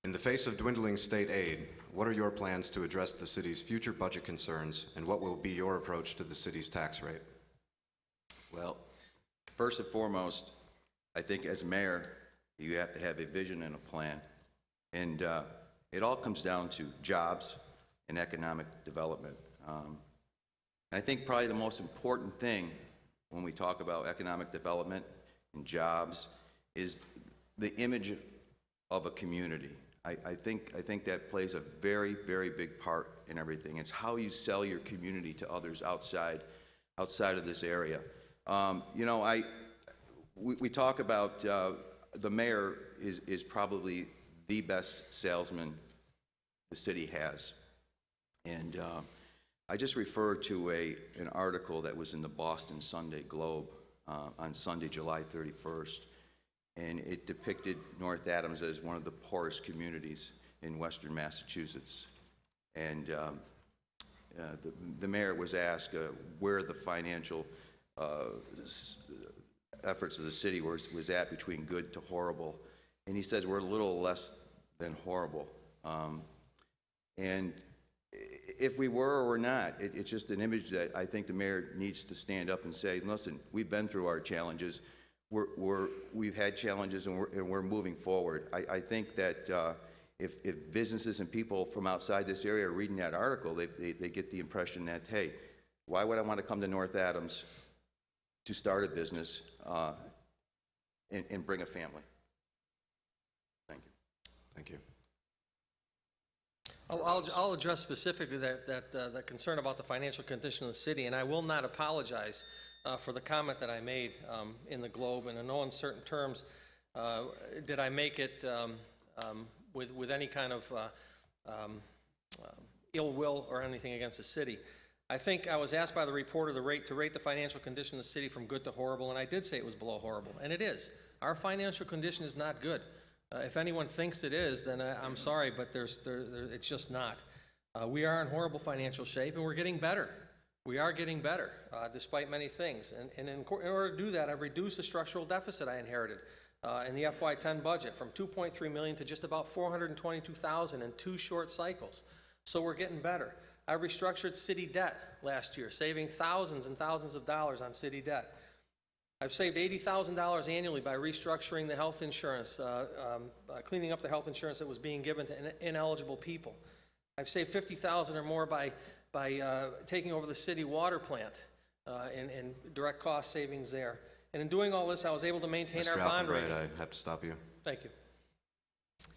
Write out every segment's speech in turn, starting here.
In the face of dwindling state aid, what are your plans to address the city's future budget concerns, and what will be your approach to the city's tax rate? Well, first and foremost, I think as mayor, you have to have a vision and a plan. And it all comes down to jobs and economic development. I think probably the most important thing when we talk about economic development and jobs is the image of a community. I think that plays a very, very big part in everything. It's how you sell your community to others outside of this area. You know, we talk about the mayor is probably the best salesman the city has. And I just referred to an article that was in the Boston Sunday Globe on Sunday, July 31st. And it depicted North Adams as one of the poorest communities in western Massachusetts. And the mayor was asked where the financial efforts of the city was at between good to horrible. And he says we're a little less than horrible. And if we were or we're not, it's just an image that I think the mayor needs to stand up and say, listen, we've been through our challenges. We've had challenges and we're moving forward. I think that if businesses and people from outside this area are reading that article, they get the impression that, hey, why would I want to come to North Adams to start a business and bring a family? Thank you. Thank you. I'll address specifically that concern about the financial condition of the city, and I will not apologize for the comment that I made in the Globe. And in no uncertain terms did I make it with any kind of ill will or anything against the city. I think I was asked by the reporter to rate the financial condition of the city from good to horrible, and I did say it was below horrible, and it is. Our financial condition is not good. If anyone thinks it is, then I'm sorry, but it's just not. We are in horrible financial shape, and we're getting better. We are getting better, despite many things. And in order to do that, I've reduced the structural deficit I inherited in the FY10 budget from $2.3 million to just about $422,000 in 2 short cycles. So we're getting better. I restructured city debt last year, saving thousands and thousands of dollars on city debt. I've saved $80,000 annually by restructuring the health insurance, cleaning up the health insurance that was being given to ineligible people. I've saved $50,000 or more by taking over the city water plant and direct cost savings there. And in doing all this, I was able to maintain our bond rating. I have to stop you. Thank you.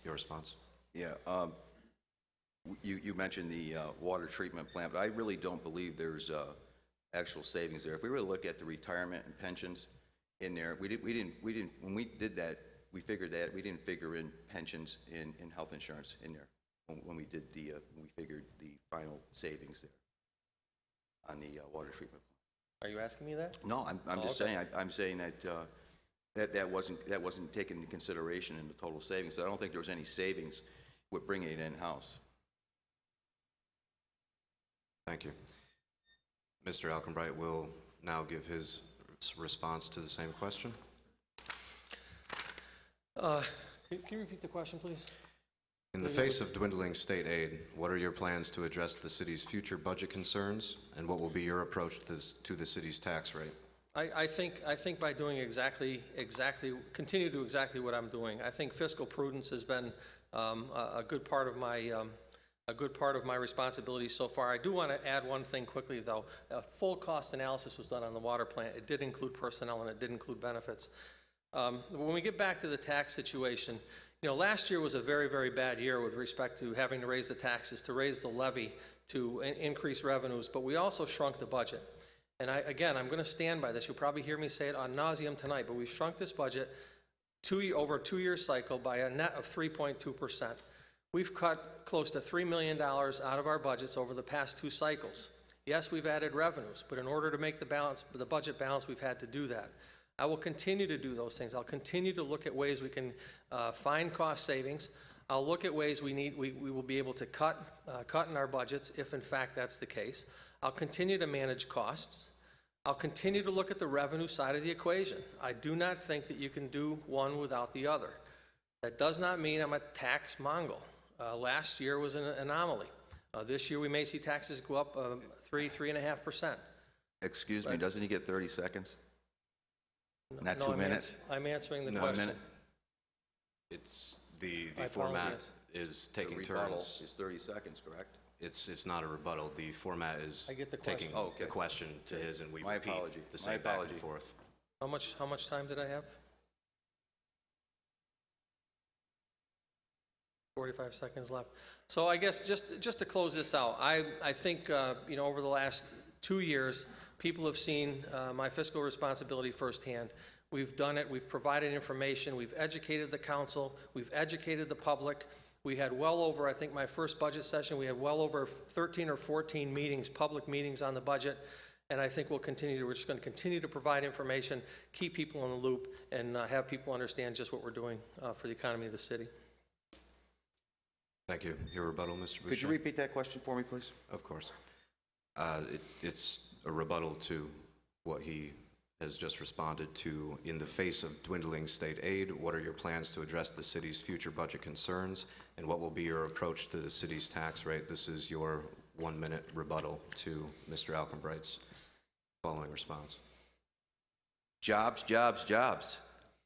Your response? Yeah. You mentioned the water treatment plant, but I really don't believe there's actual savings there. If we were to look at the retirement and pensions in there, we didn't when we did that, we figured that we didn't figure in pensions in health insurance in there when we did we figured the final savings there on the water treatment plant. Are you asking me that? No, I'm just saying. I'm saying that that wasn't taken into consideration in the total savings. So I don't think there was any savings with bringing it in house. Thank you. Mr. Alkenbright will now give his response to the same question. Can you repeat the question, please? In the face of dwindling state aid, what are your plans to address the city's future budget concerns, and what will be your approach to the city's tax rate? I think by doing continue to do exactly what I'm doing. I think fiscal prudence has been a good part of my responsibility so far. I do want to add one thing quickly, though. A full cost analysis was done on the water plant. It did include personnel and it did include benefits. When we get back to the tax situation, last year was a very, very bad year with respect to having to raise the taxes, to raise the levy, to increase revenues, but we also shrunk the budget. And I'm going to stand by this. You'll probably hear me say it ad nauseum tonight, but we've shrunk this budget over a 2-year cycle by a net of 3.2%. We've cut close to $3 million out of our budgets over the past 2 cycles. Yes, we've added revenues, but in order to make the budget balance, we've had to do that. I will continue to do those things. I'll continue to look at ways we can find cost savings. I'll look at ways we will be able to cut in our budgets if in fact that's the case. I'll continue to manage costs. I'll continue to look at the revenue side of the equation. I do not think that you can do one without the other. That does not mean I'm a tax Mongol. Last year was an anomaly. This year, we may see taxes go up 3.5%. Excuse me, doesn't he get 30 seconds? Not No, 2 minutes? I'm answering the No, question. minute? It's the I format apologize. is The taking rebuttal turns. is 30 seconds, correct? It's not a rebuttal. The format is I get the taking question. Oh, okay. the question to his, and we My repeat apology. the My same back apology. and forth. How much time did I have? 45 seconds left. So I guess just to close this out, I think over the last 2 years, people have seen my fiscal responsibility firsthand. We've done it. We've provided information. We've educated the council. We've educated the public. We had well over, I think my first budget session, we had well over 13 or 14 meetings, public meetings on the budget. And I think we're just going to continue to provide information, keep people in the loop, and have people understand just what we're doing for the economy of the city. Thank you. Your rebuttal, Mr. Boucher? Could you repeat that question for me, please? Of course. It's a rebuttal to what he has just responded to. In the face of dwindling state aid, what are your plans to address the city's future budget concerns, and what will be your approach to the city's tax rate? This is your 1-minute rebuttal to Mr. Alcombright's following response. Jobs, jobs, jobs.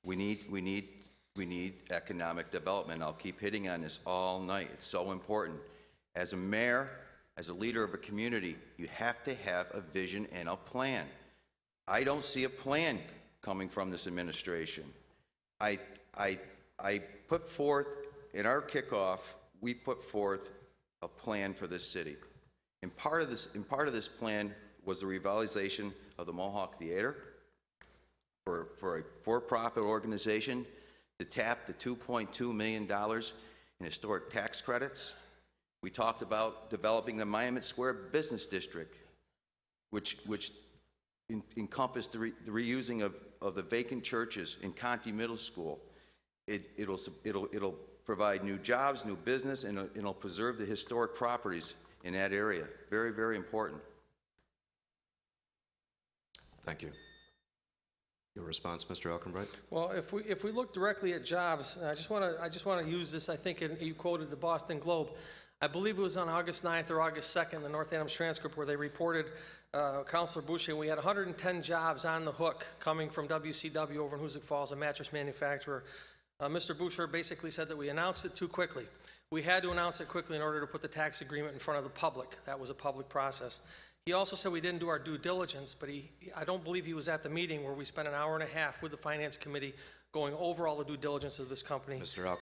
We need economic development. I'll keep hitting on this all night. It's so important. As a mayor, as a leader of a community, you have to have a vision and a plan. I don't see a plan coming from this administration. I put forth, in our kickoff, we put forth a plan for this city. And part of this plan was the revitalization of the Mohawk Theater for a for-profit organization to tap the $2.2 million in historic tax credits. We talked about developing the Monument Square Business District, which encompassed the reusing of the vacant churches in Conti Middle School. It'll provide new jobs, new business, and it'll preserve the historic properties in that area. Very, very important. Thank you. Your response, Mr. Alcombright? Well, if we look directly at jobs, I just want to use this. I think you quoted the Boston Globe. I believe it was on August 9th or August 2nd, the North Adams Transcript, where they reported, Councilor Boucher, we had 110 jobs on the hook coming from WCW over in Hoosick Falls, a mattress manufacturer. Mr. Boucher basically said that we announced it too quickly. We had to announce it quickly in order to put the tax agreement in front of the public. That was a public process. He also said we didn't do our due diligence, but I don't believe he was at the meeting where we spent an hour and a half with the Finance Committee going over all the due diligence of this company. Mr.